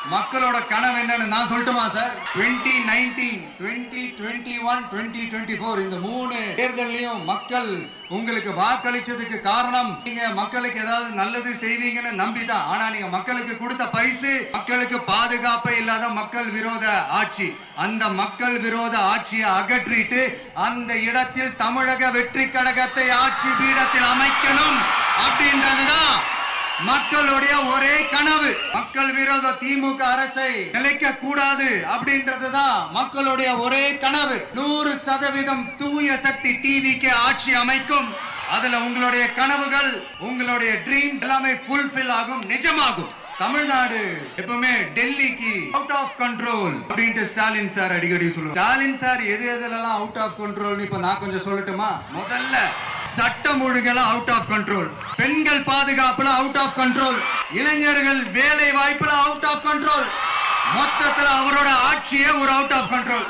மக்களோட கனவு என்னன்னு நான் சொல்லட்டுமா சார்? 2019, 2021, 2024 இந்த 3 தேர்தலையும் மக்கள் உங்களுக்கு வாக்களிச்சதுக்கு காரணம் நீங்க மக்களுக்கு ஏதாவது நல்லது செய்வீங்கன்னு நம்பிதான். ஆனா நீங்க மக்களுக்கு கொடுத்த பரிசு மக்களுக்கு பாதுகாப்பே இல்லாத மக்கள் விரோத ஆட்சி. அந்த மக்கள் விரோத ஆட்சியை அகற்றிட்டு அந்த இடத்தில் தமிழக வெற்றி கழகத்தை ஆட்சி பீடத்தில் அமைக்கணும் அப்படின்றதுதான் மக்களுடைய ஒரே கனவு. மக்கள் விரோத திமுக அரசை நிலைக்க கூடாது அப்படின்றதுதான் மக்களுடைய ஒரே கனவு. 100% தூய சக்தி டிவிக்கு ஆட்சி அமைக்கும். அதுல உங்களுடைய கனவுகள், உங்களுடைய ட்ரீம்ஸ் எல்லாமே ஃபுல்ஃபில் ஆகும், நிஜமாகும். தமிழ்நாடு எப்பவுமே டெல்லிக்கு அவுட் ஆஃப் கண்ட்ரோல் அப்படின்ட்டு ஸ்டாலின் சார் அடிக்கடி சொல்லுவாங்க. ஸ்டாலின் சார் எது எதுலலாம் அவுட் ஆஃப் கண்ட்ரோல் இப்ப நான் கொஞ்சம் சொல்லட்டுமா? முதல்ல சட்டம் ஒழுங்கெல்லாம் அவுட் ஆஃப் கண்ட்ரோல், பெண்கள் பாதுகாப்புல அவுட் ஆஃப் கண்ட்ரோல், இளைஞர்கள் வேலை வாய்ப்புல அவுட் ஆஃப் கண்ட்ரோல், மொத்தத்துல அவரோட ஆட்சியே ஒரு அவுட் ஆஃப் கண்ட்ரோல்.